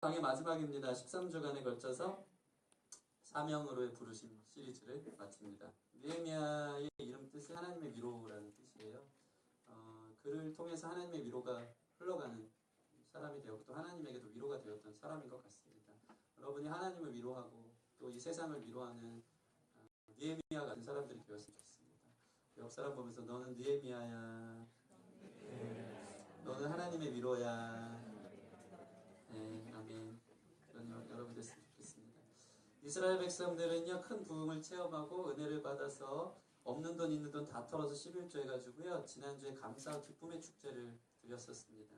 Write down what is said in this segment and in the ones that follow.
강의 마지막입니다. 13주간에 걸쳐서 사명으로의 부르심 시리즈를 마칩니다. 느헤미야의 이름 뜻이 하나님의 위로라는 뜻이에요. 그를 통해서 하나님의 위로가 흘러가는 사람이 되었고 또 하나님에게도 위로가 되었던 사람인 것 같습니다. 여러분이 하나님을 위로하고 또 이 세상을 위로하는 느헤미야 같은 사람들이 되었으면 좋겠습니다. 옆 사람 보면서 너는 느헤미야야. 너는 하나님의 위로야. 네, 아멘. 그런 여러분 됐으면 좋겠습니다. 이스라엘 백성들은요, 큰 부흥을 체험하고 은혜를 받아서 없는 돈 있는 돈 다 털어서 11조 해가지고요, 지난주에 감사와 기쁨의 축제를 드렸었습니다.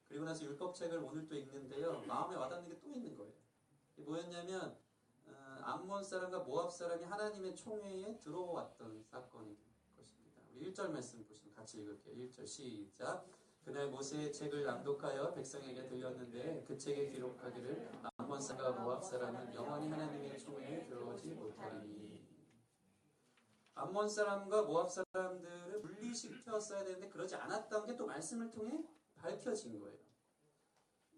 그리고 나서 율법책을 오늘 또 읽는데요, 마음에 와닿는 게 또 있는 거예요. 이게 뭐였냐면 암몬 사람과 모압 사람이 하나님의 총회에 들어왔던 사건인 것입니다. 우리 1절 말씀 보시면 같이 읽을게요. 1절 시작. 그날 모세의 책을 낭독하여 백성에게 들렸는데 그 책에 기록하기를 암몬 사람과 모압 사람은 영원히 하나님의 총회에 들어오지 못하리니. 암몬 사람과 모압 사람들을 분리시켰어야 되는데 그러지 않았던 게 또 말씀을 통해 밝혀진 거예요.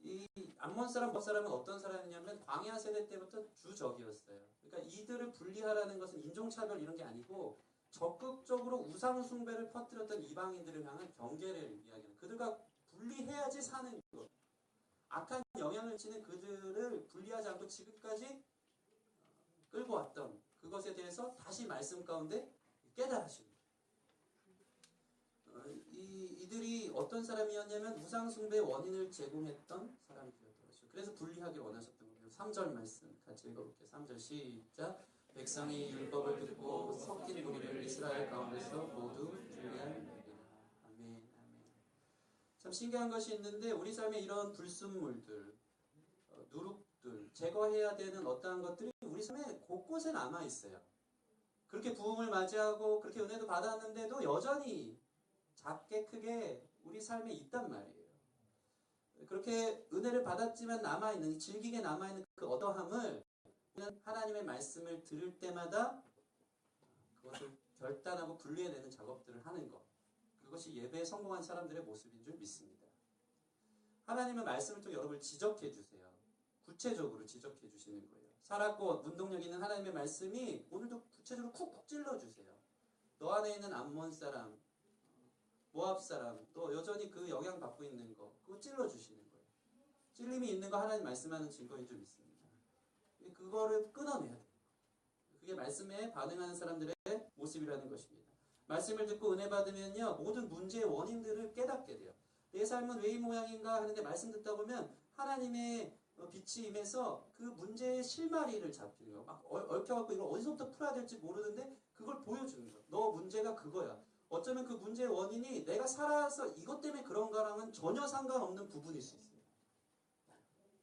이 암몬 사람, 모압 사람은 어떤 사람이냐면 광야 세대 때부터 주적이었어요. 그러니까 이들을 분리하라는 것은 인종차별 이런 게 아니고 적극적으로 우상 숭배를 퍼뜨렸던 이방인들을 향한 경계를 이야기하는, 그들과 분리해야지 사는 것, 악한 영향을 지닌 그들을 분리하지 않고 지금까지 끌고 왔던 그것에 대해서 다시 말씀 가운데 깨달으십니다. 이들이 어떤 사람이었냐면 우상 숭배의 원인을 제공했던 사람들이었던 것이죠. 그래서 분리하길 원하셨던 거예요. 3절 말씀 같이 읽어볼게요. 3절 시작. 백성이 율법을 듣고 섞인 무리를 이스라엘 가운데서 모두 분리하리라. 아멘, 아멘. 참 신기한 것이 있는데 우리 삶에 이런 불순물들, 누룩들, 제거해야 되는 어떠한 것들이 우리 삶에 곳곳에 남아 있어요. 그렇게 부흥을 맞이하고 그렇게 은혜도 받았는데도 여전히 작게 크게 우리 삶에 있단 말이에요. 그렇게 은혜를 받았지만 남아있는, 질기게 남아있는 그 어떠함을 하나님의 말씀을 들을 때마다 그것을 결단하고 분리해내는 작업들을 하는 것, 그것이 예배에 성공한 사람들의 모습인 줄 믿습니다. 하나님의 말씀을 통해 여러분을 지적해 주세요. 구체적으로 지적해 주시는 거예요. 살았고 문동력 있는 하나님의 말씀이 오늘도 구체적으로 쿡쿡 찔러주세요. 너 안에 있는 암몬 사람, 모압 사람, 또 여전히 그 영향 받고 있는 거, 그거 찔러주시는 거예요. 찔림이 있는 거 하나님 말씀하는 증거인 줄 믿습니다. 그거를 끊어내야 돼요. 그게 말씀에 반응하는 사람들의 모습이라는 것입니다. 말씀을 듣고 은혜 받으면요, 모든 문제의 원인들을 깨닫게 돼요. 내 삶은 왜 이 모양인가 하는데 말씀 듣다 보면 하나님의 빛이 임해서 그 문제의 실마리를 잡히는 거예요. 막 얽혀갖고 이걸 어디서부터 풀어야 될지 모르는데 그걸 보여주는 거예요. 너 문제가 그거야. 어쩌면 그 문제의 원인이 내가 살아서 이것 때문에 그런가랑은 전혀 상관없는 부분일 수 있어요.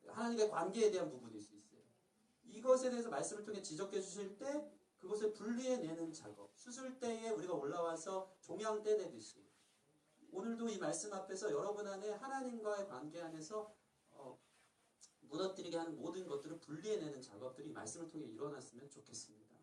하나님과의 관계에 대한 부분일 수 있어요. 이것에 대해서 말씀을 통해 지적해 주실 때 그것을 분리해내는 작업, 수술대에 우리가 올라와서 종양 떼내듯이 오늘도 이 말씀 앞에서 여러분 안에 하나님과의 관계 안에서 무너뜨리게 하는 모든 것들을 분리해내는 작업들이 말씀을 통해 일어났으면 좋겠습니다.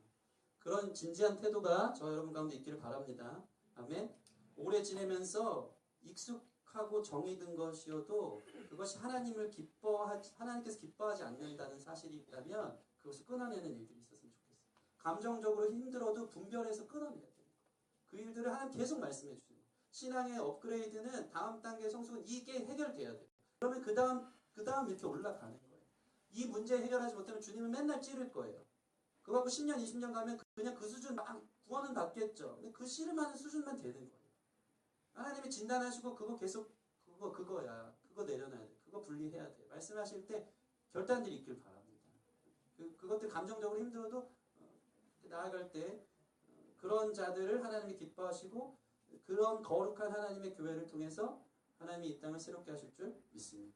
그런 진지한 태도가 저 여러분 가운데 있기를 바랍니다. 아멘. 오래 지내면서 익숙하고 정이 든 것이어도 그것이 하나님께서 기뻐하지 않는다는 사실이 있다면 그것을 끊어내는 일들이 있었으면 좋겠어요. 감정적으로 힘들어도 분별해서 끊어내야 돼요. 그 일들을 하나님 계속 말씀해 주시는 거예요. 신앙의 업그레이드는 다음 단계의 성숙은 이게 해결돼야 돼요. 그러면 그 다음 이렇게 올라가는 거예요. 이 문제 해결하지 못하면 주님은 맨날 찌를 거예요. 그거 갖고 10년, 20년 가면 그냥 그 수준 막 구원은 받겠죠. 근데 그 씨름하는 수준만 되는 거예요. 하나님이 진단하시고 그거 계속 그거야. 그거 내려놔야 돼. 그거 분리해야 돼. 말씀하실 때 결단들이 있길 바랍니다. 그것들 감정적으로 힘들어도 나아갈 때 그런 자들을 하나님이 기뻐하시고 그런 거룩한 하나님의 교회를 통해서 하나님이 이 땅을 새롭게 하실 줄 믿습니다.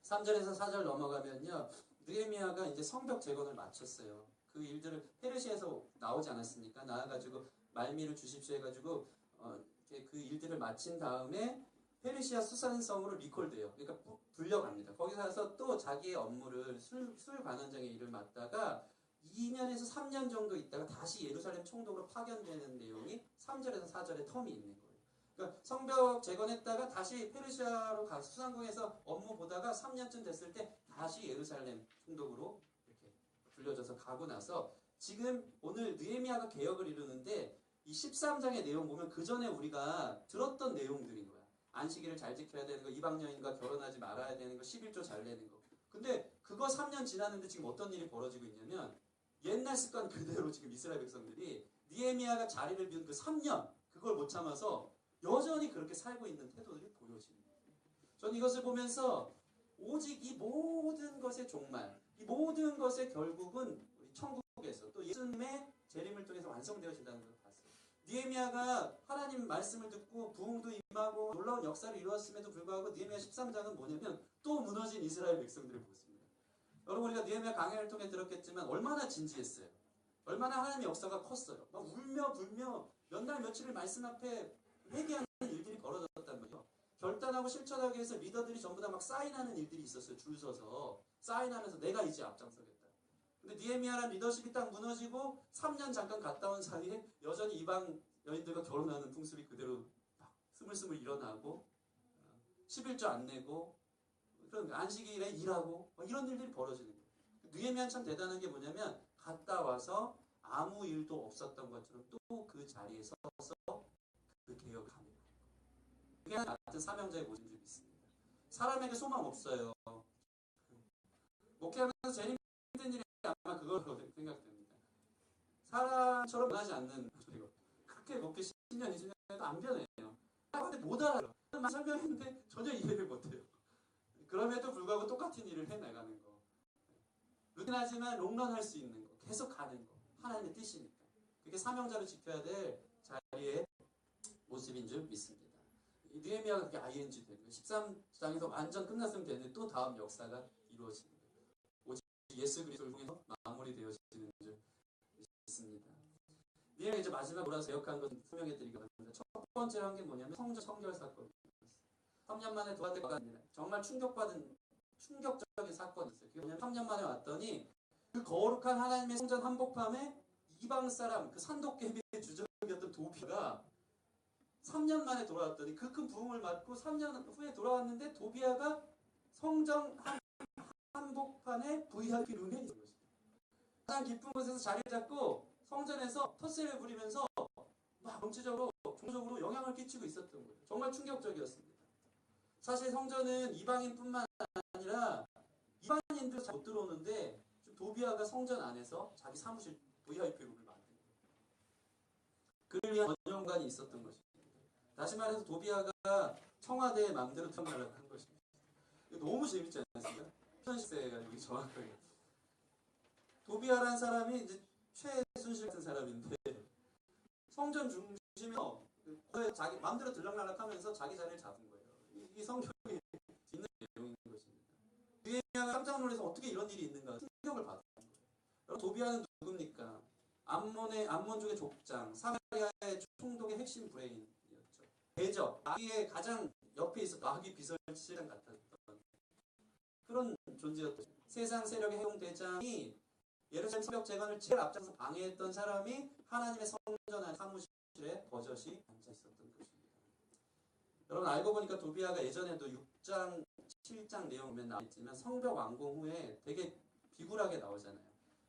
3절에서 4절 넘어가면요, 느헤미야가 이제 성벽 재건을 마쳤어요. 그 일들을 페르시아에서 나오지 않았습니까? 나와가지고 말미를 주십시오 해가지고 그 일들을 마친 다음에 페르시아 수산성으로 리콜돼요. 그러니까 불려갑니다. 거기 가서 또 자기의 업무를 술 관원장의 일을 맡다가 2년에서 3년 정도 있다가 다시 예루살렘 총독으로 파견되는 내용이 3절에서 4절의 텀이 있는 거예요. 그러니까 성벽 재건했다가 다시 페르시아로 가서 수상궁에서 업무 보다가 3년쯤 됐을 때 다시 예루살렘 총독으로 이렇게 불려져서 가고 나서 지금 오늘 느헤미야가 개혁을 이루는데 이 13장의 내용 보면 그 전에 우리가 들었던 내용들인 거야. 안식일을 잘 지켜야 되는 거, 이방 여인과 결혼하지 말아야 되는 거, 11조 잘 내는 거. 근데 그거 3년 지났는데 지금 어떤 일이 벌어지고 있냐면 옛날 습관 그대로 지금 이스라엘 백성들이 느헤미야가 자리를 비운 그 3년 그걸 못 참아서 여전히 그렇게 살고 있는 태도들이 보여지는 거예요. 저는 이것을 보면서 오직 이 모든 것의 종말, 이 모든 것의 결국은 우리 천국에서 또 예수님의 재림을 통해서 완성되어진다는 걸 봤어요. 느헤미야가 하나님 말씀을 듣고 부흥도 임하고 놀라운 역사를 이루었음에도 불구하고 느헤미야 13장은 뭐냐면 또 무너진 이스라엘 백성들을 보습니다. 여러분 우리가 느헤미야 강해를 통해 들었겠지만 얼마나 진지했어요. 얼마나 하나님의 역사가 컸어요. 막 울며 불며 몇 날 며칠을 말씀 앞에 회개하는 일들이 벌어졌단 말이에요. 결단하고 실천하기 위해서 리더들이 전부 다 막 사인하는 일들이 있었어요. 줄 서서 사인하면서 내가 이제 앞장서겠다. 근데 느헤미야란 리더십이 딱 무너지고 3년 잠깐 갔다 온 사이에 여전히 이방 여인들과 결혼하는 풍습이 그대로 막 스물스물 일어나고 11조 안 내고 그런 안식일에 일하고 이런 일들이 벌어지는 거예요. 느헤미야는 참 대단한 게 뭐냐면 갔다 와서 아무 일도 없었던 것처럼 또 그 자리에 서서 그 개혁을 합니다. 그게 같은 사명자의 모습인 줄 믿습니다. 사람에게 소망 없어요. 목회하면서 제일 힘든 일이 아마 그걸로 생각됩니다. 사람처럼 변하지 않는 소리가 그렇게 목회 10년, 20년 해도 안 변해요. 근데 못 알아요. 설명했는데 전혀 이해를 못해요. 그럼에도 불구하고 똑같은 일을 해나가는 거. 루틴하지만 롱런할 수 있는 거. 계속 가는 거. 하나님의 뜻이니까. 그게 사명자로 지켜야 될 자리의 모습인 줄 믿습니다. 느헤미야가 그게 ING 되는 거예요. 13장에서 완전 끝났으면 되는데 또 다음 역사가 이루어지는 거예요. 오직 예수 그리스도를 통해서 마무리되어지는 줄 믿습니다. 느헤미야 이제 마지막 돌아서 개혁한 것을 설명해 드리기 합니다. 첫 번째로 한 게 뭐냐면 성결 사건이었어요. 3년 만에 도와드가 아니라 정말 충격적인 사건이 있어요. 그게 뭐냐면 3년 만에 왔더니 그 거룩한 하나님의 성전 한복판에 이방 사람 그 산도깨비의 주적이었던 도비아가 3년 만에 돌아왔더니 그 큰 부흥을 맞고 3년 후에 돌아왔는데 도비아가 성전 한복판에 VIP 룸에 있는 것입니다. 가장 깊은 곳에서 자리를 잡고 성전에서 텃세를 부리면서 막 정치적으로 종교적으로 영향을 끼치고 있었던 거예요. 정말 충격적이었습니다. 사실 성전은 이방인뿐만 아니라 이방인도 잘 못 들어오는데 도비아가 성전 안에서 자기 사무실 VIP룸을 만든 거예요. 그를 위한 전용관이 있었던 것입니다. 다시 말해서 도비아가 청와대의 마음대로 들어가려고 한 것입니다. 너무 재밌지 않습니까? 현실세가 여기 정확하게. 도비아라는 사람이 이제 최순실 같은 사람인데 성전 중심에서 자기 마음대로 들락날락하면서 자기 자리를 잡은 거예요. 이 성경에 있는 내용인 것입니다. 느헤미야가 깜짝 놀라서 어떻게 이런 일이 있는가 충격을 받은 거예요. 여러분 도비아는 누굽니까? 암몬족의 족장, 사마리아의 총독의 핵심 브레인이었죠. 대적, 마귀의 가장 옆에 있었던 마귀 비서실장 같았던 그런 존재였죠. 세상 세력의 해공대장이 예루살렘 성벽 재건을 제일 앞장서 방해했던 사람이 하나님의 성전 안 사무실에 버젓이 앉아 있었던 것입니다. 여러분 알고 보니까 도비아가 예전에도 6장, 7장 내용 보면 나와있지만 성벽 완공 후에 되게 비굴하게 나오잖아요.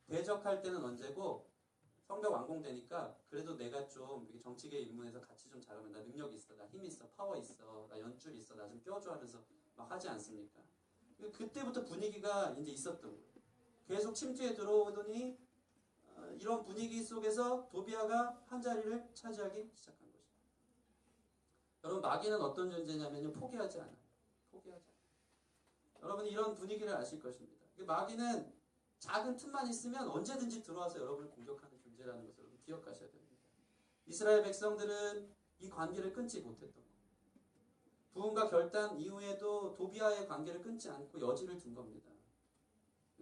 대적할 때는 언제고 성벽 완공되니까 그래도 내가 좀 정치계 입문해서 같이 좀 잘하면 나 능력 있어, 나 힘 있어, 파워 있어, 나 연줄 있어, 나 좀 껴줘 하면서 막 하지 않습니까? 그때부터 분위기가 이제 있었던 거예요. 계속 침투에 들어오더니 이런 분위기 속에서 도비아가 한 자리를 차지하기 시작한 것입니다. 여러분 마귀는 어떤 존재냐면요. 포기하지 않아요. 포기하지 않아요. 여러분 이런 분위기를 아실 것입니다. 마귀는 작은 틈만 있으면 언제든지 들어와서 여러분을 공격하는 존재라는 것을 여러분 기억하셔야 됩니다. 이스라엘 백성들은 이 관계를 끊지 못했던 겁니다. 부흥과 결단 이후에도 도비아의 관계를 끊지 않고 여지를 둔 겁니다.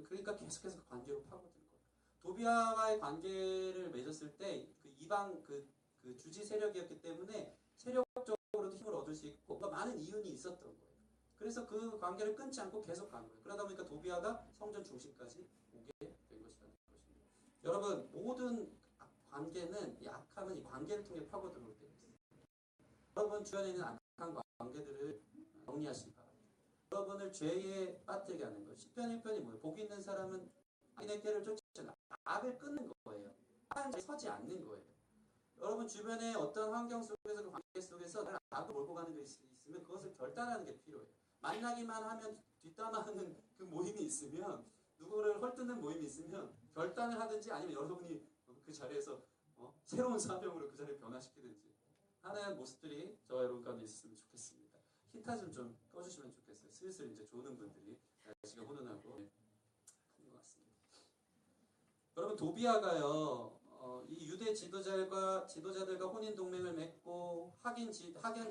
그러니까 계속해서 관계로 파고든 거예요. 도비아와의 관계를 맺었을 때 그 이방 그 주지 세력이었기 때문에 세력적으로도 힘을 얻을 수 있고 많은 이윤이 있었던 거예요. 그래서 그 관계를 끊지 않고 계속 간 거예요. 그러다 보니까 도비아가 성전 중심까지 오게 된 것이라는 것입니다. 여러분 모든 관계는 이 악함은 이 관계를 통해 파고들어 올 때가 있습니다. 여러분 주변에 있는 악한 관계들을 정리하시기 바랍니다. 여러분을 죄에 빠뜨리게 하는 거예요. 시편 1편이 뭐예요? 복 있는 사람은 악인의 꾀를 쫓잖아. 악을 끊는 거예요. 악을 서지 않는 거예요. 여러분 주변에 어떤 환경 속에서 그 관계 속에서 악을 몰고 가는 게 있으면 그것을 결단하는 게 필요해요. 만나기만 하면 뒷담화하는 그 모임이 있으면 누구를 헐뜯는 모임이 있으면 결단을 하든지 아니면 여러분이 그 자리에서 새로운 사명으로 그 자리를 변화시키든지 하는 모습들이 저와 여러분 가운데 있었으면 좋겠습니다. 히타 좀 꺼주시면 좋겠어요. 슬슬 이제 조는 분들이 날씨가 훈훈하고 한 것 같습니다. 여러분 도비아가요. 이 유대 지도자들과 혼인 동맹을 맺고 학연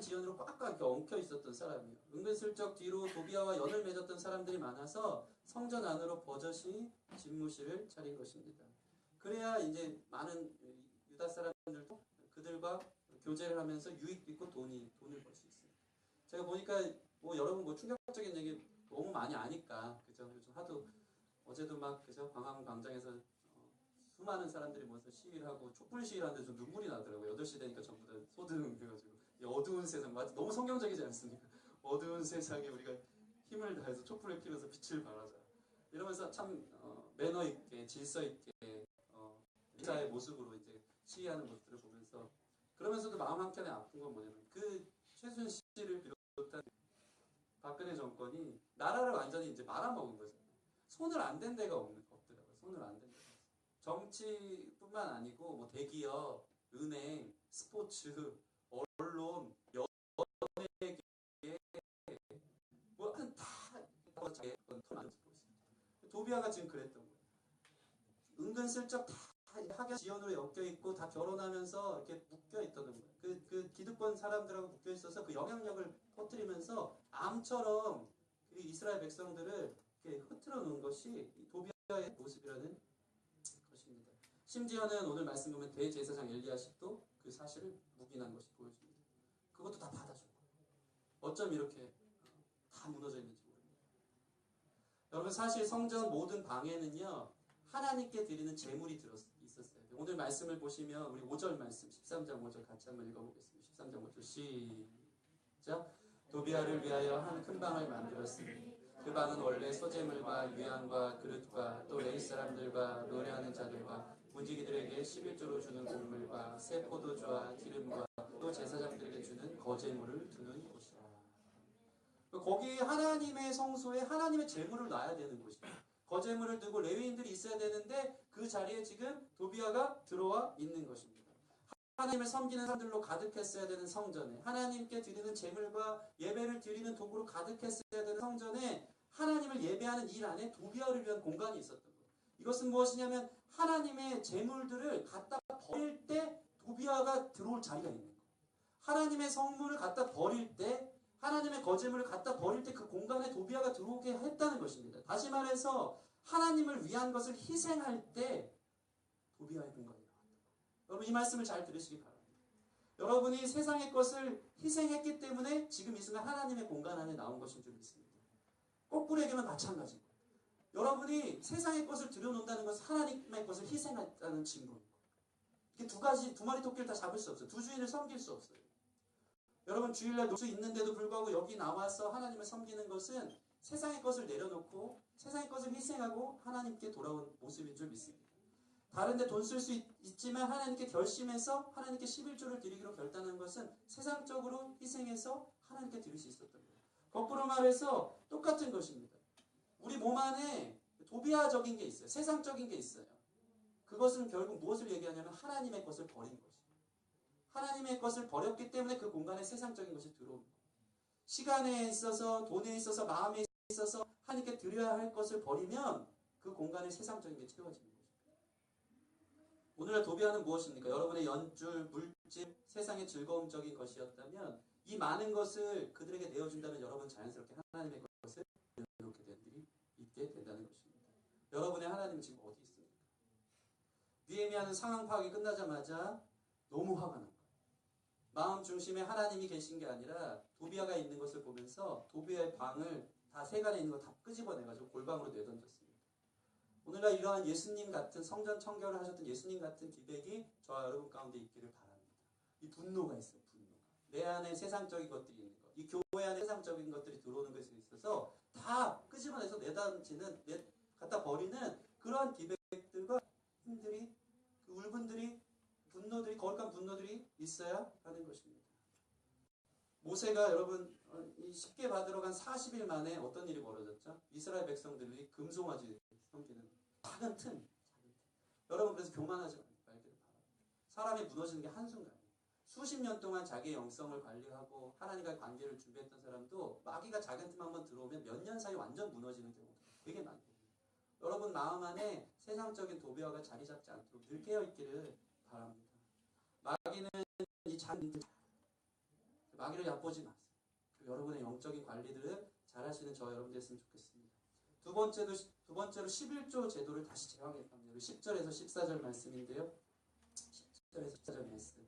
지연으로 꽉꽉 이렇게 엉켜 있었던 사람이에요. 은근슬쩍 뒤로 도비아와 연을 맺었던 사람들이 많아서 성전 안으로 버젓이 집무실을 차린 것입니다. 그래야 이제 많은 유다 사람들도 그들과 교제를 하면서 유익도 있고 돈을 벌 수 있어요. 제가 보니까 여러분 충격적인 얘기 너무 많이 아니까 그죠? 요즘 하도 어제도 막 그죠? 광화문 광장에서 수많은 사람들이 모여서 시위를 하고 촛불 시위를 하는데 좀 눈물이 나더라고요. 8시 되니까 전부 다 소등 돼가지고 이 어두운 세상 너무 성경적이지 않습니까? 어두운 세상에 우리가 힘을 다해서 촛불을 피워서 빛을 발하자 이러면서 참 매너 있게 질서 있게 인사의 모습으로 이제 시위하는 모습들을 보면서 그러면서도 마음 한켠에 아픈 건 뭐냐면 그 최순실을 비롯한 박근혜 정권이 나라를 완전히 이제 말아먹은 거잖아요. 손을 안 댄 데가 없더라고요. 손을 안 댄 데가. 정치뿐만 아니고 대기업, 은행, 스포츠, 언론, 연예계 다 자기 털을 도비아가 지금 그랬던 거예요. 은근슬쩍 다 학연 지연으로 엮여 있고 다 결혼하면서 이렇게 묶여 있던 거예요. 그 기득권 사람들하고 묶여 있어서 그 영향력을 퍼뜨리면서 암처럼 그 이스라엘 백성들을 이렇게 흐트러 놓은 것이 도비아의 모습이라는 것입니다. 심지어는 오늘 말씀 보면 대제사장 엘리야십도 그 사실을 묵인한 것이 보여집니다. 그것도 다 받아준 거예요. 어쩜 이렇게 다 무너져 있는지 모릅니다. 여러분 사실 성전 모든 방에는요 하나님께 드리는 제물이 있었어요. 오늘 말씀을 보시면 우리 5절 말씀 13장 5절 같이 한번 읽어보겠습니다. 13장 5절 시작. 도비아를 위하여 한 큰 방을 만들었으니 그 방은 원래 소재물과 유향과 그릇과 또 레위 사람들과 노래하는 자들과 문지기들에게 11조로 주는 곡물과 새 포도주와 기름과 또 제사장들에게 주는 거제물을 두는 곳이라. 거기 하나님의 성소에 하나님의 제물을 놔야 되는 곳이에요. 거제물을 두고 레위인들이 있어야 되는데 그 자리에 지금 도비아가 들어와 있는 것입니다. 하나님을 섬기는 사람들로 가득했어야 되는 성전에 하나님께 드리는 제물과 예배를 드리는 도구로 가득했어야 되는 성전에 하나님을 예배하는 일 안에 도비아를 위한 공간이 있었던 거예요. 이것은 무엇이냐면 하나님의 제물들을 갖다 버릴 때 도비아가 들어올 자리가 있는 거예요. 하나님의 성물을 갖다 버릴 때 하나님의 거제물을 갖다 버릴 때 그 공간에 도비아가 들어오게 했다는 것입니다. 다시 말해서 하나님을 위한 것을 희생할 때 도비아의 공간이 나왔다. 여러분 이 말씀을 잘 들으시기 바랍니다. 여러분이 세상의 것을 희생했기 때문에 지금 이 순간 하나님의 공간 안에 나온 것인 줄 믿습니다. 거꾸로 얘기하면 마찬가지고 여러분이 세상의 것을 들여놓는다는 것은 하나님의 것을 희생했다는 증거입니다. 이렇게 두 마리 토끼를 다 잡을 수 없어요. 두 주인을 섬길 수 없어요. 여러분 주일날 놀 수 있는데도 불구하고 여기 나와서 하나님을 섬기는 것은 세상의 것을 내려놓고 세상의 것을 희생하고 하나님께 돌아온 모습인 줄 믿습니다. 다른 데 돈 쓸 수 있지만 하나님께 결심해서 하나님께 11조를 드리기로 결단한 것은 세상적으로 희생해서 하나님께 드릴 수 있었던 거예요. 거꾸로 말해서 똑같은 것입니다. 우리 몸 안에 도비아적인 게 있어요. 세상적인 게 있어요. 그것은 결국 무엇을 얘기하냐면 하나님의 것을 버린 것이에요. 하나님의 것을 버렸기 때문에 그 공간에 세상적인 것이 들어오는 거예요. 시간에 있어서 돈에 있어서 마음에 있어서 하나님께 드려야 할 것을 버리면 그 공간에 세상적인 게 채워지는 거죠. 오늘날 도비아는 무엇입니까? 여러분의 연줄, 물질, 세상의 즐거움적인 것이었다면 이 많은 것을 그들에게 내어준다면 여러분 자연스럽게 하나님의 것을 내어놓게 된 일이 있게 된다는 것입니다. 여러분의 하나님은 지금 어디 있습니까? 느헤미야는 상황 파악이 끝나자마자 너무 화가 난 거예요. 마음 중심에 하나님이 계신 게 아니라 도비아가 있는 것을 보면서 도비아의 방을 다 세간에 있는 거 다 끄집어내가지고 골방으로 내던졌습니다. 오늘날 이러한 예수님 같은 성전 청결을 하셨던 예수님 같은 기백이 저와 여러분 가운데 있기를 바랍니다. 이 분노가 있어요. 분노가. 내 안에 세상적인 것들이 있는 것. 이 교회 교회 안에 세상적인 것들이 들어오는 것에 있어서 다 끄집어내서 내던지는, 갖다 버리는 그러한 기백들과 힘들이, 그 울분들이, 분노들이, 거룩한 분노들이 있어야 하는 것입니다. 모세가 여러분 이 쉽게 받으러 간 40일 만에 어떤 일이 벌어졌죠? 이스라엘 백성들이 금송아지 섬기는 작은 틈. 여러분 그래서 교만하지 말기를 바랍니다. 사람이 무너지는 게 한순간이에요. 수십 년 동안 자기의 영성을 관리하고 하나님과의 관계를 준비했던 사람도 마귀가 작은 틈 한번 들어오면 몇 년 사이 완전 무너지는 경우가 되게 많거든요. 여러분 마음 안에 세상적인 도배화가 자리 잡지 않도록 늘 깨어있기를 바랍니다. 마귀는 이 작은 마귀를 얕보지 마세요. 그리고 여러분의 영적인 관리들을 잘 하시는 저 여러분 됐으면 좋겠습니다. 두 번째로 11조 제도를 다시 재확인합니다. 10절에서 14절 말씀인데요. 10절에서 14절 말씀.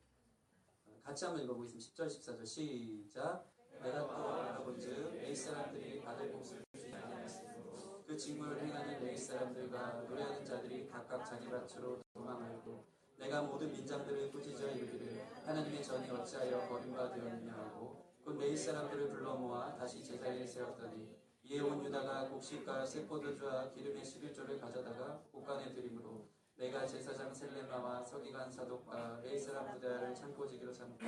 같이 한번 읽어보겠습니다. 10절 14절 시작. 내가 또 알아본즉 레위 사람들이 받을 몫을 주지 아니하였으므로 그 직무를 행하는 레위 사람들과 노래하는 자들이 각각 자기 밭으로 도망하였고 내가 모든 민장들을 꾸짖어 이르기를 하나님의 전이 어찌하여 버림받으었느냐 하고 곧 레위 사람들을 불러 모아 다시 제자리에 세웠더니 이에 온 유다가 곡식과 새포도주와 기름의 11조를 가져다가 곳간에 드림으로 내가 제사장 셀레마와 서기관 사독과 레위 사람 부다를 창고지기로 삼고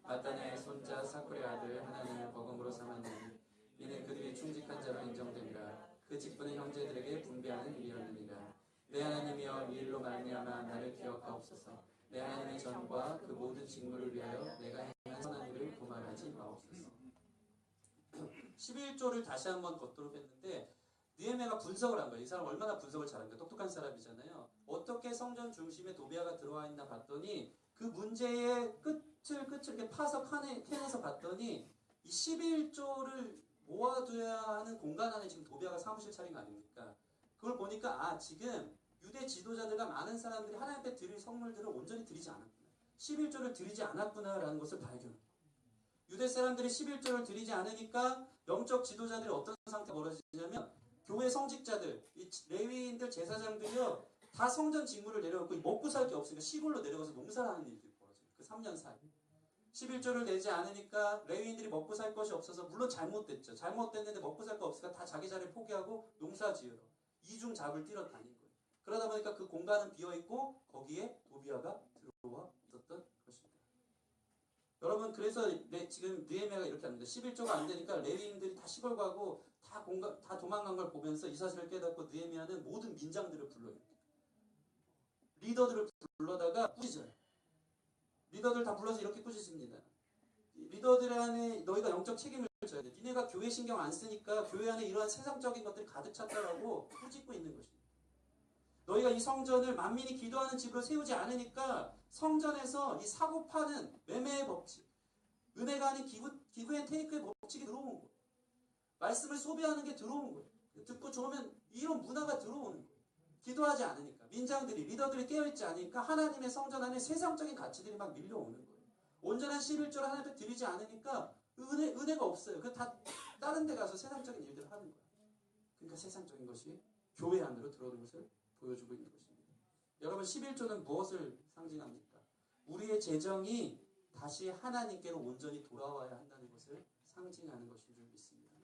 마따냐의 손자 사쿠의 아들 하나님을 버금으로 삼았느니 이는 그들이 충직한 자로 인정되니라. 그 직분의 형제들에게 분배하는 일이었느니라. 내 하나님이여 이 일로 말미암아 나를 기억하옵소서. 내 하나님의 전과 그 모든 직무를 위하여 내가 행한 선한 일을 고말하지 마옵소서. 11조를 다시 한번 걷도록 했는데 느헤미야가 분석을 한 거예요. 이 사람 얼마나 분석을 잘한가. 똑똑한 사람이잖아요. 어떻게 성전 중심에 도비아가 들어와 있나 봤더니 그 문제의 끝을 이렇게 파서 캐내서 봤더니 이 11조를 모아둬야 하는 공간 안에 지금 도비아가 사무실 차린 거 아닙니까? 그걸 보니까 지금 유대 지도자들과 많은 사람들이 하나님 앞에 드릴 선물들을 온전히 드리지 않았구나. 11조를 드리지 않았구나라는 것을 발견합니다. 유대 사람들이 11조를 드리지 않으니까 영적 지도자들이 어떤 상태가 벌어지냐면 교회 성직자들, 이 레위인들, 제사장들이요 다 성전 직무를 내려놓고 먹고 살 게 없으니까 시골로 내려가서 농사를 하는 일들이 벌어져요. 그 3년 사이. 11조를 내지 않으니까 레위인들이 먹고 살 것이 없어서 물론 잘못됐죠. 잘못됐는데 먹고 살 거 없으니까 다 자기 자리를 포기하고 농사 지으러 이중 잡을 뛰러 다닌 거예요. 그러다 보니까 그 공간은 비어있고 거기에 도비아가 들어와 있었던 것입니다. 여러분 그래서 지금 느헤미야가 이렇게 합니다. 11조가 안 되니까 레위인들이 다 시골 가고 다 도망간 걸 보면서 이 사실을 깨닫고 느헤미야는 모든 민장들을 불러요. 리더들을 불러다가 꾸짖어요. 리더들 다 불러서 이렇게 꾸짖습니다. 리더들 안에 너희가 영적 책임을 져야 돼. 니네가 교회 신경 안 쓰니까 교회 안에 이러한 세상적인 것들이 가득 찼다라고 꾸짖고 있는 것입니다. 너희가 이 성전을 만민이 기도하는 집으로 세우지 않으니까 성전에서 이 사고 파는 매매의 법칙, 은혜가 아닌 기브 앤 테이크의 법칙이 들어온 거예요. 말씀을 소비하는 게 들어온 거예요. 듣고 좋으면 이런 문화가 들어오는 거예요. 기도하지 않으니까. 민장들이, 리더들이 깨어있지 않으니까 하나님의 성전 안에 세상적인 가치들이 막 밀려오는 거예요. 온전한 11조를 하나님 앞에 드리지 않으니까 은혜가 없어요. 그 다 다른 데 가서 세상적인 일들을 하는 거예요. 그러니까 세상적인 것이 교회 안으로 들어오는 것을 보여주고 있는 것입니다. 여러분 11조는 무엇을 상징합니까? 우리의 재정이 다시 하나님께로 온전히 돌아와야 한다는 것을 상징하는 것인 줄 믿습니다.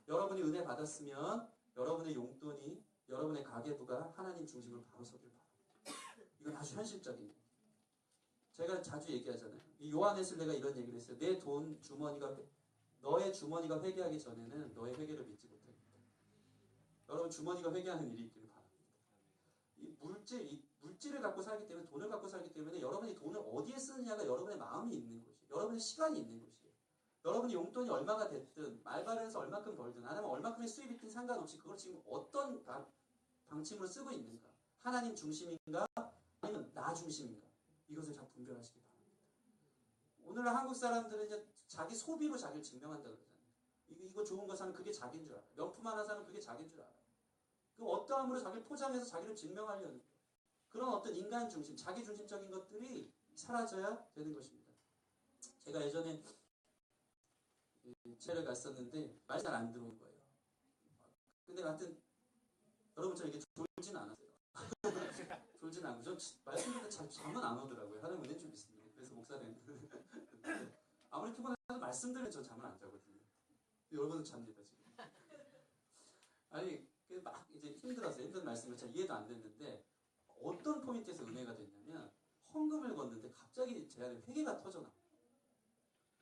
여러분이 은혜 받았으면 여러분의 용돈이 여러분의 가계부가 하나님 중심으로 바로 서길 바랍니다. 이건 아주 현실적인 얘기예요. 제가 자주 얘기하잖아요. 이 요한에슬레가 이런 얘기를 했어요. 내 돈 주머니가 너의 주머니가 회개하기 전에는 너의 회개를 믿지 못합니다. 여러분 주머니가 회개하는 일이 있기를 바랍니다. 이 물질을 갖고 살기 때문에 돈을 갖고 살기 때문에 여러분이 돈을 어디에 쓰느냐가 여러분의 마음이 있는 것이에요. 여러분의 시간이 있는 것이에요. 여러분이 용돈이 얼마가 됐든 말발에서 얼마큼 벌든 아니면 얼마큼의 수입이 있든 상관없이 그걸 지금 어떤 방침으로 쓰고 있는가. 하나님 중심인가 아니면 나 중심인가. 이것을 잘 분별하시기 바랍니다. 오늘날 한국 사람들은 이제 자기 소비로 자기를 증명한다 그러잖아요. 이거 좋은 거 사면 그게 자기인 줄 알아요. 명품 하나 사면 그게 자기인 줄 알아요. 그 어떠함으로 자기를 포장해서 자기를 증명하려는 거예요. 그런 어떤 인간 중심, 자기 중심적인 것들이 사라져야 되는 것입니다. 제가 예전에 지하를 갔었는데 말이 잘 안 들어온 거예요. 근데 하여튼 여러분처럼 이렇게 졸진 않았어요. 졸진 않고 저 말씀드리는데 잠은 안 오더라고요. 하나님 은혜인 줄 믿습니다. 그래서 목사님 아무리 피곤해도 말씀드리면 저 잠을 안 자거든요. 여러분은 잡니다 지금. 아니 막 이제 힘들어서 힘든 말씀을 잘 이해도 안 됐는데 어떤 포인트에서 은혜가 됐냐면 헌금을 걷는데 갑자기 제 안에 회개가 터져나.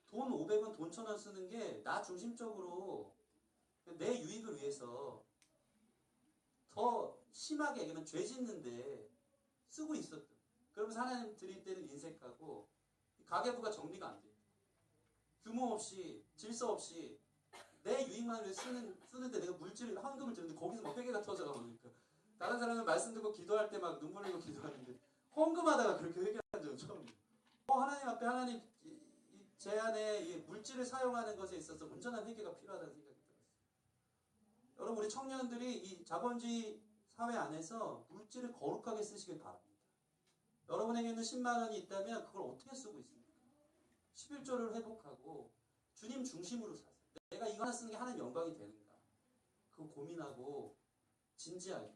돈 500원, 돈 1000원 쓰는 게 나 중심적으로 내 유익을 위해서 더 심하게 얘기하면 죄 짓는데 쓰고 있었던. 그러면서 하나님 드릴 때는 인색하고 가계부가 정리가 안 돼. 규모 없이 질서 없이 내 유익만을 위해 쓰는데 내가 물질을 헌금을 드는데 거기서 막 회개가 터져가 보니까 다른 사람은 말씀 듣고 기도할 때 막 눈물 흘리고 기도하는데 헌금하다가 그렇게 회개한 적은 처음이에요. 하나님 앞에 하나님 제 안에 이 물질을 사용하는 것에 있어서 온전한 회개가 필요하다는 생각이 들었어요. 여러분 우리 청년들이 이 자본주의 사회 안에서 물질을 거룩하게 쓰시길 바랍니다. 여러분에게는 10만 원이 있다면 그걸 어떻게 쓰고 있습니까? 11조를 회복하고 주님 중심으로 사세요. 내가 이거 하나 쓰는 게 하나님 영광이 되는가? 그거 고민하고 진지하게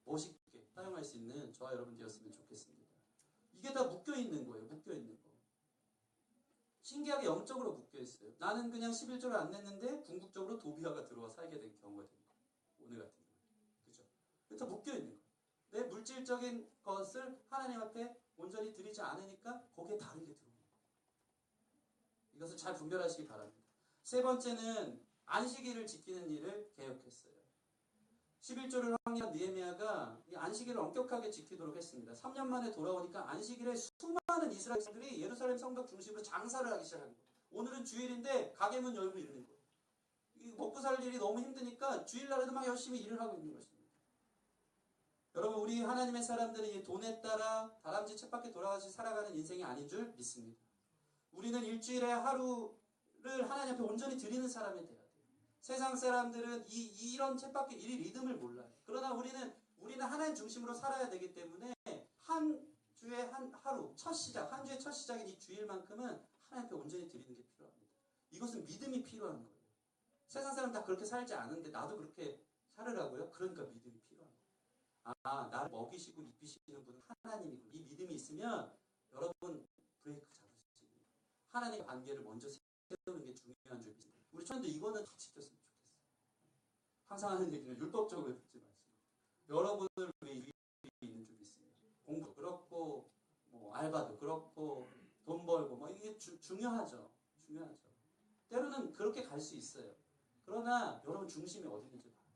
멋있게 사용할 수 있는 저와 여러분 되었으면 좋겠습니다. 이게 다 묶여있는 거예요. 묶여있는 거. 신기하게 영적으로 묶여있어요. 나는 그냥 11조를 안 냈는데 궁극적으로 도비아가 들어와 살게 된 경우가 된 거예요. 오늘 같은 경우. 그죠? 다 묶여있는 거예요. 내 물질적인 것을 하나님 앞에 온전히 드리지 않으니까 거기에 다른 게 들어오는 거예요. 이것을 잘 분별하시기 바랍니다. 세 번째는 안식일을 지키는 일을 계획했어요. 11조를 확인한 느헤미야가 안식일을 엄격하게 지키도록 했습니다. 3년 만에 돌아오니까 안식일에 수많은 이스라엘 사람들이 예루살렘 성벽 중심으로 장사를 하기 시작한 거예요. 오늘은 주일인데 가게 문 열고 있는 거예요. 먹고 살 일이 너무 힘드니까 주일날에도 막 열심히 일을 하고 있는 것입니다. 여러분 우리 하나님의 사람들은 이 돈에 따라 다람쥐 쳇바퀴 돌아가듯이 살아가는 인생이 아닌 줄 믿습니다. 우리는 일주일에 하루를 하나님 앞에 온전히 드리는 사람이 돼야 돼요. 세상 사람들은 이런 쳇바퀴 이 리듬을 몰라요. 그러나 우리는 하나님 중심으로 살아야 되기 때문에 한 주에 한 하루 첫 시작, 한 주의 첫 시작인 이 주일만큼은 하나님 앞에 온전히 드리는 게 필요합니다. 이것은 믿음이 필요한 거예요. 세상 사람 다 그렇게 살지 않은데 나도 그렇게 살으라고요? 그러니까 믿음이 필요한 거예요. 나를 먹이시고 입히시는 분은 하나님이고 이 믿음이 있으면 여러분 브레이크 잡으시고 하나님의 관계를 먼저 세우는 게 중요한 줄 믿습니다. 우리 청년들 이거는 다 지켰으면 좋겠어요. 항상 하는 얘기는 율법적으로 듣지 마시고 여러분을 위해 유익이 있는 줄 믿습니다. 공부도 그렇고 뭐 알바도 그렇고 돈 벌고 뭐 이게 중요하죠. 중요하죠. 때로는 그렇게 갈 수 있어요. 그러나 여러분 중심이 어디든지 봐요.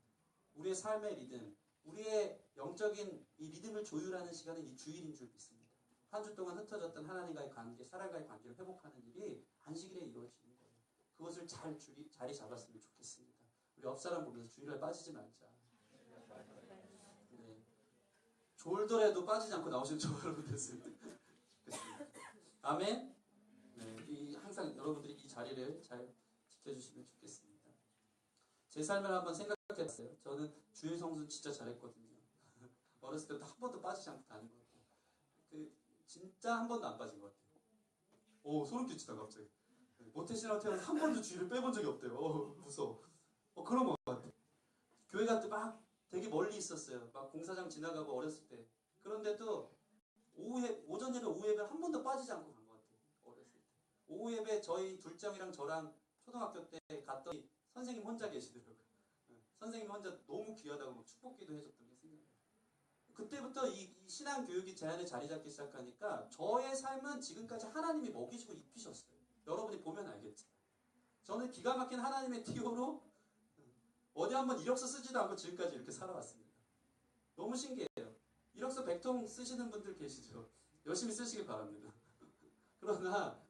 우리의 삶의 리듬, 우리의 영적인 이 리듬을 조율하는 시간은 이 주일인 줄 믿습니다. 한 주 동안 흩어졌던 하나님과의 관계, 사람과의 관계를 회복하는 일이 안식일에 이루어지는 거예요. 그것을 잘 자리 잡았으면 좋겠습니다. 우리 옆 사람 보면서 주일날 빠지지 말자. 네. 졸더라도 빠지지 않고 나오시는 저 여러분 됐으면 좋겠습니다. 아멘. 네. 항상 여러분들이 이 자리를 잘 지켜주시면 좋겠습니다. 제 삶을 한번 생각해봤어요. 저는 주일 성수 진짜 잘했거든요. 어렸을 때부터 한 번도 빠지지 않고 다닌 것 같아요. 진짜 한 번도 안 빠진 것 같아요. 소름 끼치다 갑자기. 모태신앙 태어나서 한 번도 주일을 빼본 적이 없대요. 무서워. 그런 것 같아요. 교회 갈 때 막 되게 멀리 있었어요. 막 공사장 지나가고 어렸을 때. 그런데도 오전 예배, 오후 예배를 한 번도 빠지지 않고 간 것 같아요. 어렸을 때. 오후 예배 저희 둘째이랑 저랑 초등학교 때 갔더니 선생님 혼자 계시더라고요. 선생님 혼자 너무 귀하다고 막 축복기도 해줬던 게 생각나요. 그때부터 이 신앙 교육이 제 안에 자리 잡기 시작하니까 저의 삶은 지금까지 하나님이 먹이시고 입히셨어요. 여러분이 보면 알겠지만. 저는 기가 막힌 하나님의 티오로 어디 한번 이력서 쓰지도 않고 지금까지 이렇게 살아왔습니다. 너무 신기해요. 이력서 100통 쓰시는 분들 계시죠? 열심히 쓰시길 바랍니다. 그러나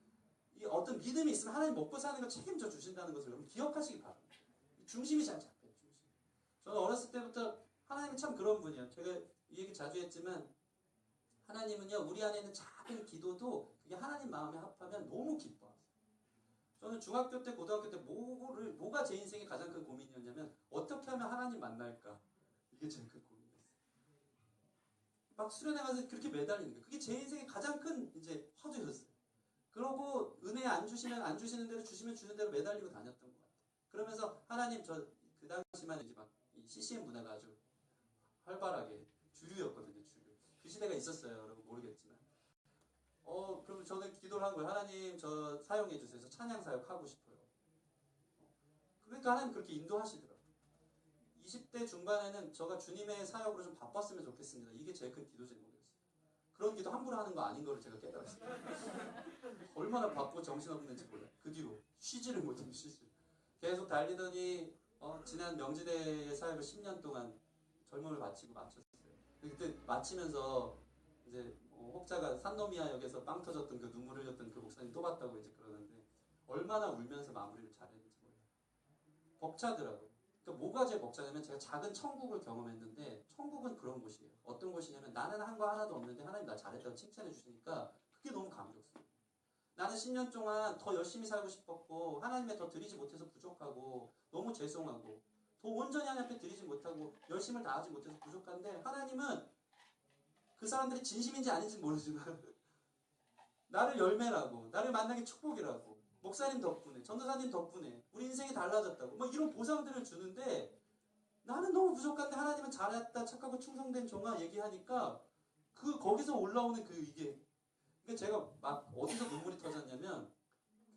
이 어떤 믿음이 있으면 하나님 먹고 사는 걸 책임져 주신다는 것을 여러분 기억하시기 바랍니다. 중심이 잘 잡혀요. 중심. 저는 어렸을 때부터 하나님은 참 그런 분이에요. 제가 이 얘기 자주 했지만 하나님은요 우리 안에 있는 작은 기도도 그게 하나님 마음에 합하면 너무 기뻐하세요. 저는 중학교 때 고등학교 때 뭐가 제 인생의 가장 큰 고민이었냐면 어떻게 하면 하나님 만날까 이게 제일 큰 고민이었어요. 막 수련회 가서 그렇게 매달리는 거예요. 그게 제 인생의 가장 큰 이제 화두였어요. 그러고 은혜 안 주시면 안 주시는 대로 주시면 주는 대로 매달리고 다녔던 것 같아요. 그러면서 하나님 저 그 당시만 이제 막 이 CCM 문화가 아주 활발하게 주류였거든요. 주류. 그 시대가 있었어요. 여러분 모르겠지만. 그러면 저는 기도를 한 거예요. 하나님 저 사용해 주세요. 찬양 사역 하고 싶어요. 그러니까 하나님 그렇게 인도하시더라고요. 20대 중반에는 제가 주님의 사역으로 좀 바빴으면 좋겠습니다. 이게 제일 큰 기도 제목이었어요. 그런 기도 함부로 하는 거 아닌 거를 제가 깨달았어요. 얼마나 바쁘고 정신없는지 몰라요. 그 뒤로 쉬지를 못해요. 계속 달리더니 지난 명지대의 사역을 10년 동안 젊음을 마치고 마쳤어요. 그때 마치면서 이제 혹자가 산노미아역에서 빵 터졌던 그 눈물 흘렸던 그 목사님 또 봤다고 이제 그러는데 얼마나 울면서 마무리를 잘했는지 몰라요. 벅차더라고요. 그러니까 뭐가 제일 벅차냐면 제가 작은 천국을 경험했는데 천국은 그런 곳이에요. 어떤 곳이냐면 나는 한 거 하나도 없는데 하나님 나 잘했다고 칭찬해 주시니까 그게 너무 감격스러워요. 나는 10년 동안 더 열심히 살고 싶었고 하나님에 더 드리지 못해서 부족하고 너무 죄송하고 더 온전히 하나님 앞에 드리지 못하고 열심을 다하지 못해서 부족한데 하나님은 그 사람들이 진심인지 아닌지 모르지만 나를 열매라고 나를 만나기 축복이라고 목사님 덕분에 전도사님 덕분에 우리 인생이 달라졌다고 뭐 이런 보상들을 주는데 나는 너무 부족한데 하나님은 잘했다 착하고 충성된 종아 얘기하니까 거기서 올라오는 이게 그러니까 제가 막 어디서 눈물이 터졌냐면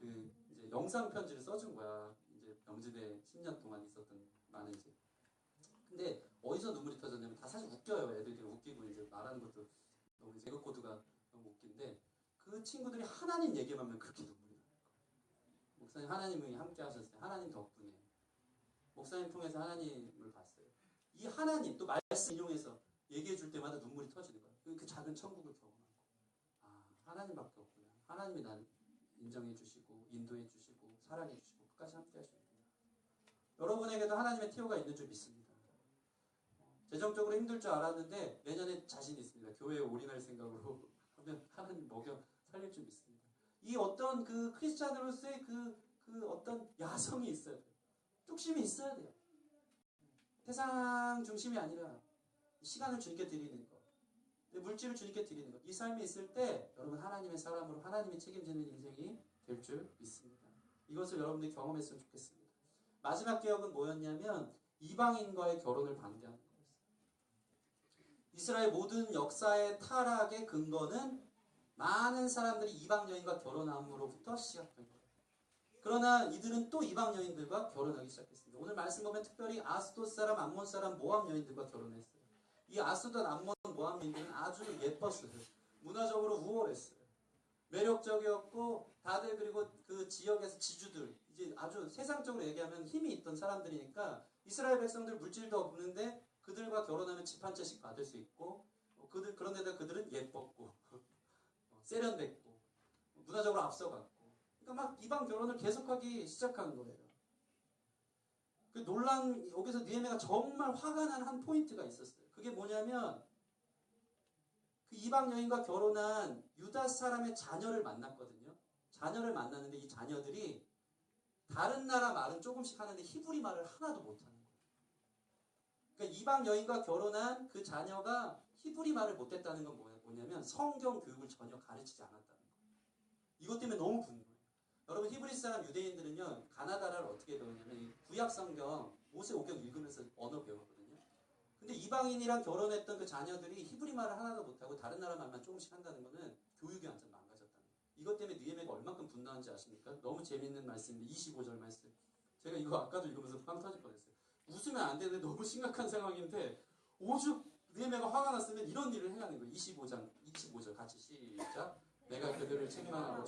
이제 영상 편지를 써준 거야. 이제 명지대 10년 동안 있었던 많은 이제. 근데 어디서 눈물이 터졌냐면 다 사실 웃겨요. 애들이 웃기고 이제 말하는 것도 너무 개그 코드가 너무 웃긴데 그 친구들이 하나님 얘기만 하면 그렇게 눈물이 나요. 목사님 하나님이 함께 하셨어요. 하나님 덕분에 목사님 통해서 하나님을 봤어요. 이 하나님 또 말씀 인용해서 얘기해 줄 때마다 눈물이 터지는 거예요. 그 작은 천국을 경험한 거. 하나님밖에 없구나. 하나님이 날 인정해 주시고 인도해 주시고 사랑해 주시고 끝까지 함께 하십니다. 여러분에게도 하나님의 티오가 있는 줄 믿습니다. 재정적으로 힘들 줄 알았는데 내년에 자신 있습니다. 교회에 올인할 생각으로 하면 하나님 먹여 살릴 줄 믿습니다. 이 어떤 크리스찬으로서의 어떤 야성이 있어야 돼요. 뚝심이 있어야 돼요. 세상 중심이 아니라 시간을 주님께 드리는 것, 물질을 주님께 드리는 것. 이 삶이 있을 때 여러분 하나님의 사람으로 하나님이 책임지는 인생이 될 줄 믿습니다. 이것을 여러분들이 경험했으면 좋겠습니다. 마지막 개혁은 뭐였냐면 이방인과의 결혼을 반대하는 거였어요. 이스라엘 모든 역사의 타락의 근거는 많은 사람들이 이방 여인과 결혼함으로부터 시작된 거예요. 그러나 이들은 또 이방 여인들과 결혼하기 시작했습니다. 오늘 말씀 보면 특별히 아스돗 사람, 암몬 사람, 모압 여인들과 결혼했어요. 이 아스돗, 암몬, 모압 여인들은 아주 예뻤어요. 문화적으로 우월했어요. 매력적이었고 다들 그리고 그 지역에서 지주들 이제 아주 세상적으로 얘기하면 힘이 있던 사람들이니까 이스라엘 백성들 물질도 없는데 그들과 결혼하면 집 한 채씩 받을 수 있고 그런데다 그들은 예뻤고 세련됐고 문화적으로 앞서갔고 그러니까 막 이방 결혼을 계속하기 시작한 거예요. 그 여기서 느헤미야가 정말 화가 난 한 포인트가 있었어요. 그게 뭐냐면 그 이방 여인과 결혼한 유다 사람의 자녀를 만났거든요. 자녀를 만났는데 이 자녀들이 다른 나라 말은 조금씩 하는데 히브리 말을 하나도 못하는 거예요. 그러니까 이방 여인과 결혼한 그 자녀가 히브리 말을 못했다는 건 뭐냐면 성경 교육을 전혀 가르치지 않았다는 거예요. 이것 때문에 너무 분노해요. 여러분 히브리 사람 유대인들은요 가나다라를 어떻게 배우냐면 이 구약 성경 모세오경 읽으면서 언어 배우거든요. 근데 이방인이랑 결혼했던 그 자녀들이 히브리 말을 하나도 못하고 다른 나라 말만 조금씩 한다는 거는 교육이 완전 망가졌다는 거예요. 이것 때문에 느헤미야가 얼마큼 분노한지 아십니까? 너무 재밌는 말씀인데 25절 말씀. 제가 이거 아까도 읽으면서 빵 터질 뻔했어요. 웃으면 안 되는데 너무 심각한 상황인데 오죽 느헤미야가 화가 났으면 이런 일을 해야 하는 거예요. 25절 같이 시작. 내가 그들을 책망하고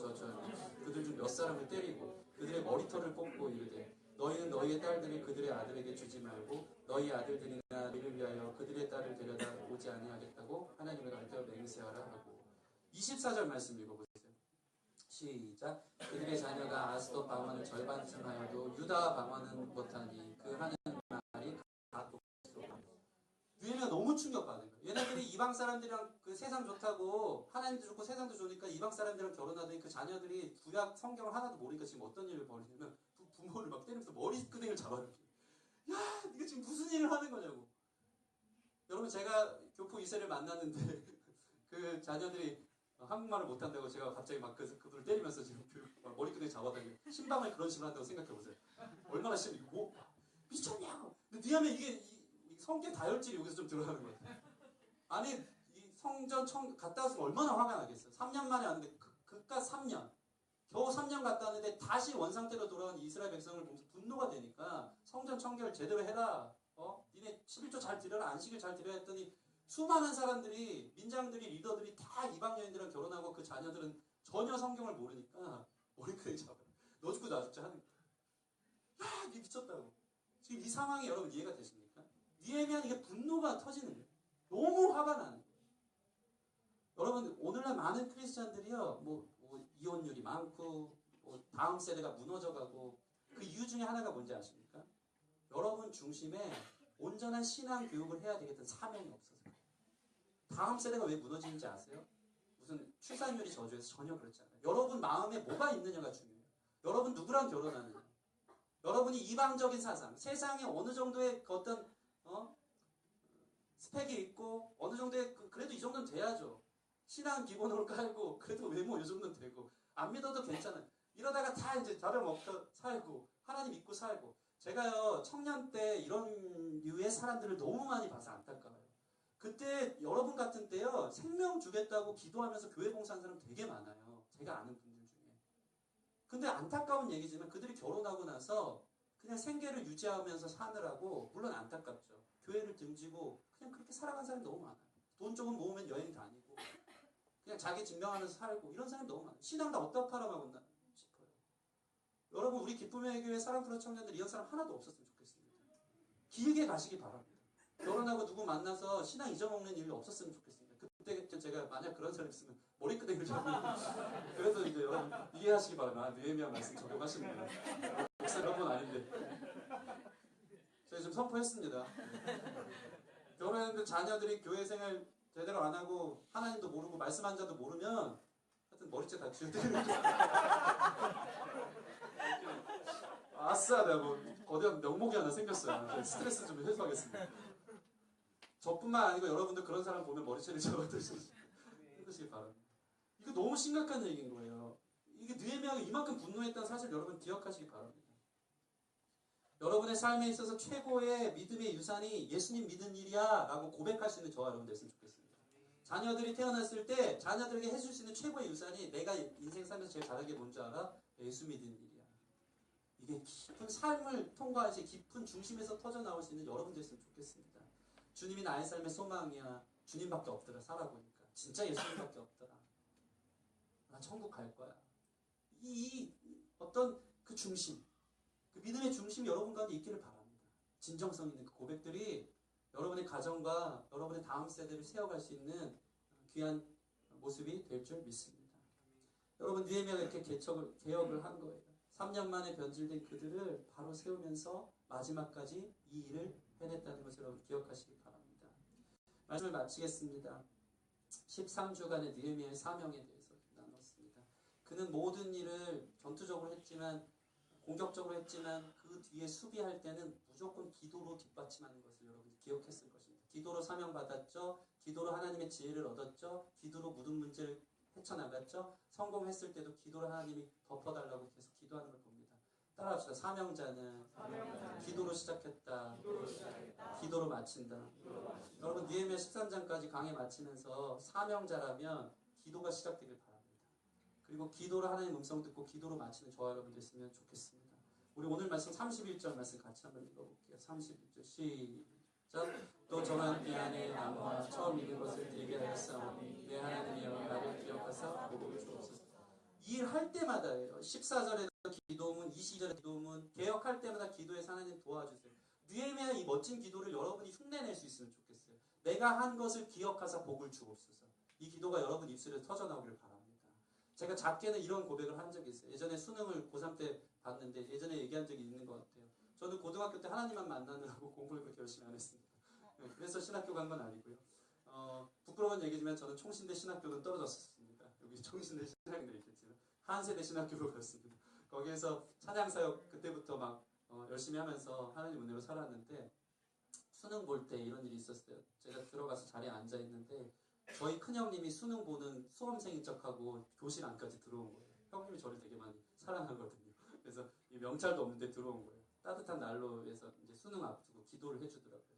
그들 중 몇 사람을 때리고 그들의 머리털을 뽑고 이르되 너희는 너희의 딸들을 그들의 아들에게 주지 말고 너희 아들들이나 너희를 위하여 그들의 딸을 데려다 오지 아니하겠다고 하나님을 가르쳐 맹세하라 하고 24절 말씀 읽어보세요. 시작. 그들의 자녀가 아스돗 방언을 절반쯤 하여도 유다 방언은 못하니 그 하는 말이 각고 느헤미야가 너무 충격받은 거예요. 얘네들이 이방 사람들이랑 그 세상 좋다고 하나님도 좋고 세상도 좋으니까 이방 사람들이랑 결혼하더니 그 자녀들이 구약 성경을 하나도 모르니까 지금 어떤 일을 벌이냐면 부모를 막 때리면서 머리끄댕이를 잡아당겨요. 야, 이거 지금 무슨 일을 하는 거냐고. 여러분 제가 교포 2세를 만났는데 그 자녀들이 한국말을 못한다고 제가 갑자기 막 그들을 때리면서 지금 머리끄댕이 잡아당겨요. 신방을 그런 식으로 한다고 생각해보세요. 얼마나 심이고 미쳤냐고. 근데 느헤미야 이게 성격 다혈질이 여기서 좀 드러나는 거예요. 아니 이 성전 갔다 왔으면 얼마나 화가 나겠어요. 3년 만에 왔는데 그깟 3년 겨우 3년 갔다 왔는데 다시 원상태로 돌아온 이스라엘 백성을 보면서 분노가 되니까 성전 청결 제대로 해라. 니네 11조 잘 드려라. 안식일 잘 드려야 했더니 수많은 사람들이, 민장들이, 리더들이 다 이방 여인들이랑 결혼하고 그 자녀들은 전혀 성경을 모르니까 머리끄댕이 잡아요. 너 죽고 나 죽자 하는 거야. 야, 이게 미쳤다고. 지금 이 상황이 여러분 이해가 되십니까? 니에미야 이게 분노가 터지는 거예요. 너무 화가 나는 거예요. 여러분 오늘날 많은 크리스찬들이요, 뭐 이혼율이 많고 다음 세대가 무너져가고 그 이유 중에 하나가 뭔지 아십니까? 여러분 중심에 온전한 신앙 교육을 해야 되겠다는 사명이 없어서 그래요. 다음 세대가 왜 무너지는지 아세요? 무슨 출산율이 저조해서 전혀 그렇지 않아요. 여러분 마음에 뭐가 있느냐가 중요해요. 여러분 누구랑 결혼하느냐. 여러분이 이방적인 사상, 세상에 어느 정도의 어떤 스펙이 있고 어느 정도의 그래도 이 정도는 돼야죠. 신앙 기본으로 깔고 그래도 외모 이 정도는 되고 안 믿어도 괜찮아요. 이러다가 다 이제 잡아먹고 살고 하나님 믿고 살고. 제가요 청년 때 이런 류의 사람들을 너무 많이 봐서 안타까워요. 그때 여러분 같은 때요 생명 주겠다고 기도하면서 교회 봉사하는 사람 되게 많아요. 제가 아는 분들 중에. 근데 안타까운 얘기지만 그들이 결혼하고 나서 그냥 생계를 유지하면서 사느라고, 물론 안타깝죠. 교회를 등지고 그냥 그렇게 살아간 사람이 너무 많아요. 돈 조금 모으면 여행 다니고 그냥 자기 증명하면서 살고 이런 사람이 너무 많아요. 신앙 다 어디다 팔아먹었나 싶어요. 여러분 우리 기쁨의 교회 사랑프로 청년들 이런 사람 하나도 없었으면 좋겠습니다. 길게 가시기 바랍니다. 결혼하고 누구 만나서 신앙 잊어먹는 일이 없었으면 좋겠습니다. 그때 제가 만약 그런 사람 있으면 머리끄댕이를 잡는 그래서 이제 여러분 이해하시기 바랍니다. 느헤미야 말씀 적용하시는 거예요. 목사 그런 건 아닌데 제가 지금 선포했습니다. 결혼했는데 자녀들이 교회 생활 제대로 안 하고 하나님도 모르고 말씀 한 자도 모르면 하여튼 머리채 다 쥐어드리는 거예요. 아싸, 내가 뭐 거대한 명목이 하나 생겼어요. 스트레스 좀 해소하겠습니다. 저뿐만 아니고 여러분들 그런 사람 보면 머리채를 잡아드시기 바랍니다. 이거 너무 심각한 얘기인 거예요. 이게 느헤미야가 이만큼 분노했다는 사실 여러분 기억하시기 바랍니다. 여러분의 삶에 있어서 최고의 믿음의 유산이 예수님 믿은 일이야 라고 고백할 수 있는 저와 여러분 됐으면 좋겠습니다. 자녀들이 태어났을 때 자녀들에게 해줄 수 있는 최고의 유산이 내가 인생 살면서 제일 잘한 게 뭔지 알아? 예수 믿은 일이야. 이게 깊은 삶을 통과해서 깊은 중심에서 터져나올 수 있는 여러분 됐으면 좋겠습니다. 주님이 나의 삶의 소망이야. 주님밖에 없더라. 살아보니까 진짜 예수님밖에 없더라. 나 천국 갈 거야. 이 어떤 그 중심, 그 믿음의 중심이 여러분 가운데 있기를 바랍니다. 진정성 있는 그 고백들이 여러분의 가정과 여러분의 다음 세대를 세워갈 수 있는 귀한 모습이 될 줄 믿습니다. 여러분 느헤미야가 이렇게 개혁을 한 거예요. 3년 만에 변질된 그들을 바로 세우면서 마지막까지 이 일을 해냈다는 것을 여러분 기억하시기 바랍니다. 말씀을 마치겠습니다. 13주간의 느헤미야의 사명에 대해서 나눴습니다. 그는 모든 일을 전투적으로 했지만, 공격적으로 했지만 그 뒤에 수비할 때는 무조건 기도로 뒷받침하는 것을 여러분이 기억했을 것입니다. 기도로 사명받았죠. 기도로 하나님의 지혜를 얻었죠. 기도로 모든 문제를 헤쳐나갔죠. 성공했을 때도 기도로 하나님이 덮어달라고 계속 기도하는 걸 봅니다. 따라합시다. 사명자는 기도로 시작했다. 기도로 마친다. 여러분 느헤미야 13장까지 강의 마치면서 사명자라면 기도가 시작되길 바랍니다. 그리고 기도로 하나님 음성 듣고 기도로 마치는 저와 여러분 됐으면 좋겠습니다. 우리 오늘 말씀 31절 말씀 같이 한번 읽어볼게요. 31절 시작. 또 저는 이 안에 나무와 처음 읽은 것을 들게 하였사오니 내 하나님이여 나를 기억하사 복을 주옵소서. 이 일 할 때마다예요. 14절에도 기도문, 20절에 기도문, 개혁할 때마다 기도해서 하나님 도와주세요. 느헤미야 이 멋진 기도를 여러분이 흉내낼 수 있으면 좋겠어요. 내가 한 것을 기억하사 복을 주옵소서. 이 기도가 여러분 입술에 터져나오기를 바랍니다. 제가 작게는 이런 고백을 한 적이 있어요. 예전에 수능을 고3 때 봤는데 예전에 얘기한 적이 있는 것 같아요. 저는 고등학교 때 하나님만 만나느라고 공부를 그렇게 열심히 안 했습니다. 그래서 신학교 간 건 아니고요. 부끄러운 얘기지만 저는 총신대 신학교는 떨어졌었습니다. 여기 총신대 신학교도 있겠지만 한세대 신학교로 갔습니다. 거기에서 찬양사역 그때부터 막 열심히 하면서 하나님 은혜로 살았는데 수능 볼 때 이런 일이 있었어요. 제가 들어가서 자리에 앉아 있는데 저희 큰형님이 수능 보는 수험생인 척하고 교실 안까지 들어온 거예요. 형님이 저를 되게 많이 사랑하거든요. 그래서 이 명찰도 없는데 들어온 거예요. 따뜻한 난로에서 이제 수능 앞두고 기도를 해주더라고요.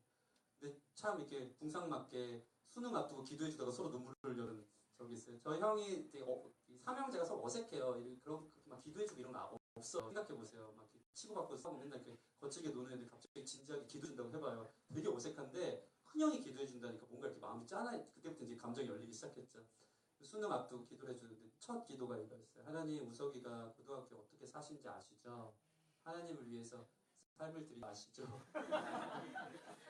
근데 참 이렇게 궁상맞게 수능 앞두고 기도해주다가 서로 눈물을 흘려는 저기 있어요. 저 형이 되게 이 삼형제가 서로 어색해요. 그런 막 기도해주고 이런 거 없어. 생각해 보세요. 막 치고받고 싸우고 맨날 이렇게 거칠게 노는 애들 갑자기 진지하게 기도해준다고 해봐요. 되게 어색한데 큰 형이 기도해준다니까 뭔가 이렇게 마음이 짠해. 그때부터 이제 감정이 열리기 시작했죠. 수능 앞두고 기도를 해주는데 첫 기도가 이거였어요. 하나님, 우석이가 고등학교 어떻게 사신지 아시죠? 하나님을 위해서 삶을 드리지 아시죠?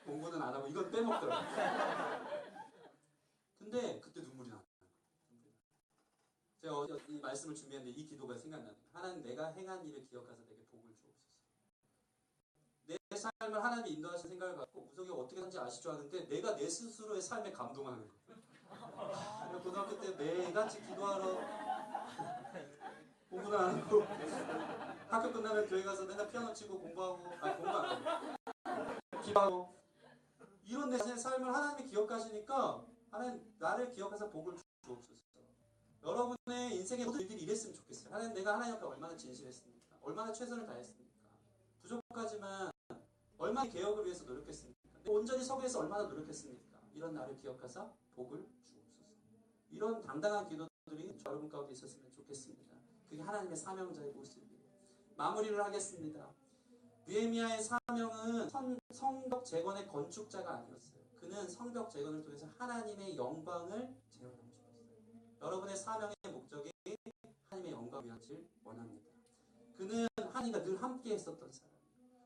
공부는 안 하고 이건 빼먹더라고요. 근데 그때 눈물이 나는 거예요. 제가 어제 이 말씀을 준비했는데 이 기도가 생각나는 거예요. 하나님, 내가 행한 일을 기억하사 내게 복을 주옵소서. 내 삶을 하나님이 인도하시는 생각을 갖고 우석이가 어떻게 사는지 아시죠? 하는데 내가 내 스스로의 삶에 감동하는 거예요. 고등학교 때 매일같이 기도하러 공부는 안 하고 학교 끝나면 교회 가서 맨날 피아노 치고 공부하고 공부 안 하고 기도하고 이런 내 자신의 삶을 하나님이 기억하시니까 하나님 나를 기억해서 복을 주옵소서. 여러분의 인생의 모든 일들이 이랬으면 좋겠어요. 하나님, 내가 하나님 앞에 얼마나 진실했습니까? 얼마나 최선을 다했습니까? 부족하지만 얼마나 개혁을 위해서 노력했습니까? 온전히 서기 위해서 얼마나 노력했습니까? 이런 나를 기억하사 복을 주옵소서. 이런 당당한 기도들이 여러분 가운데 있었으면 좋겠습니다. 그게 하나님의 사명자의 모습이에요. 마무리를 하겠습니다. 느헤미야의 사명은 성벽 재건의 건축자가 아니었어요. 그는 성벽 재건을 통해서 하나님의 영광을 재현하고 싶었어요. 여러분의 사명의 목적이 하나님의 영광을 위하길 원합니다. 그는 하나님과 늘 함께 했었던 사람이에요.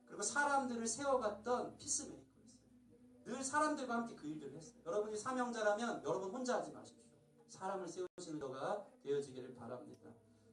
그리고 사람들을 세워갔던 피스메이커였어요. 늘 사람들과 함께 그 일들을 했어요. 여러분이 사명자라면 여러분 혼자 하지 마십시오. 사람을 세우시는 자가 되어지기를 바랍니다.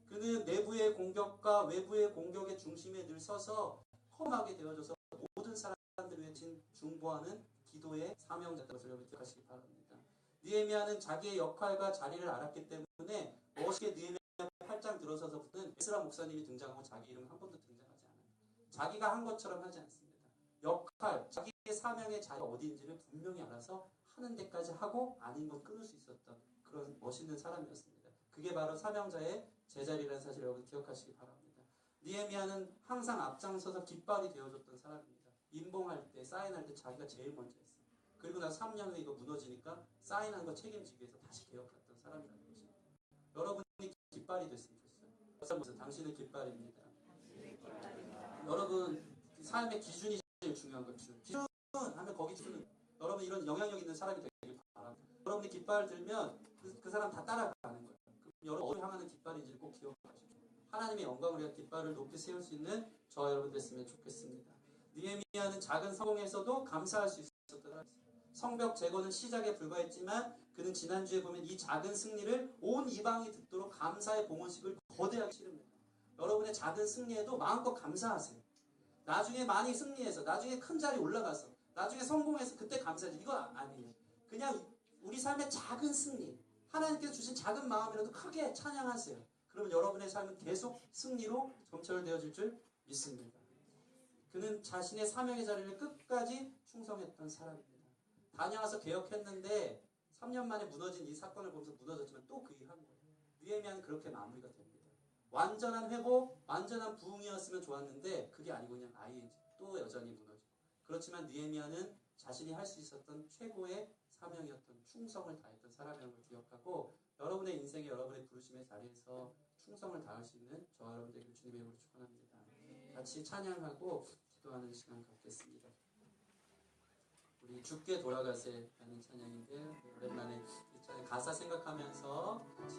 그는 내부의 공격과 외부의 공격의 중심에 늘 서서 험하게 되어져서 모든 사람들을 위해 중보하는 기도의 사명자인 것을 여러분 기억하시기 바랍니다. 느헤미야는 자기의 역할과 자리를 알았기 때문에 멋있게 느헤미야 8장 들어서서부터는 에스라 목사님이 등장하고 자기 이름은 한 번도 등장하지 않아요. 자기가 한 것처럼 하지 않습니다. 역할, 자기의 사명의 자리가 어디인지를 분명히 알아서 하는 데까지 하고 아닌 건 끊을 수 있었던 그런 멋있는 사람이었습니다. 그게 바로 사명자의 제자리라는 사실을 여러분 기억하시기 바랍니다. 느헤미야는 항상 앞장서서 깃발이 되어줬던 사람입니다. 임봉할 때, 사인할 때 자기가 제일 먼저 했어요. 그리고 나서 3년 후에 이거 무너지니까 사인한 거 책임지기 위해서 다시 개혁했던 사람이라는 것입니다. 여러분이 깃발이 됐으면 좋겠어요. 당신은 깃발입니다. 여러분 삶의 기준이 제일 중요한 거죠. 기준 하면 거기 기준은 여러분 이런 영향력 있는 사람이 되길 바랍니다. 여러분이 깃발을 들면 그 사람 다 따라가는 거예요. 여러분 어디를 향하는 깃발인지를 꼭 기억하십시오. 하나님의 영광을 위한 깃발을 높이 세울 수 있는 저와 여러분 됐으면 좋겠습니다. 느헤미야는 작은 성공에서도 감사할 수 있었던 사람이었어요. 성벽 재건은 시작에 불과했지만 그는 지난주에 보면 이 작은 승리를 온 이방이 듣도록 감사의 봉헌식을 거대하게 치릅니다. 여러분의 작은 승리에도 마음껏 감사하세요. 나중에 많이 승리해서 나중에 큰 자리 올라가서 나중에 성공해서 그때 감사하지. 이건 아니에요. 그냥 우리 삶의 작은 승리, 하나님께서 주신 작은 마음이라도 크게 찬양하세요. 그러면 여러분의 삶은 계속 승리로 점철되어질 줄 믿습니다. 그는 자신의 사명의 자리를 끝까지 충성했던 사람입니다. 다녀와서 개혁했는데 3년 만에 무너진 이 사건을 보면서 무너졌지만 또 그 일 한 거예요. 느헤미야는 그렇게 마무리가 됩니다. 완전한 회복, 완전한 부흥이었으면 좋았는데 그게 아니고 그냥 ING, 또 여전히 무너지고. 그렇지만 느헤미야는 자신이 할 수 있었던 최고의 사명이었던 충성을 다했던 사람이라는 걸 기억하고 여러분의 인생에 여러분의 부르심의 자리에서 충성을 다할 수 있는 저와 여러분 되기를 주님의 이름으로 축원합니다. 같이 찬양하고 기도하는 시간 갖겠습니다. 우리 주께 돌아가세 라는 찬양인데 오랜만에 이 찬양 가사 생각하면서 같이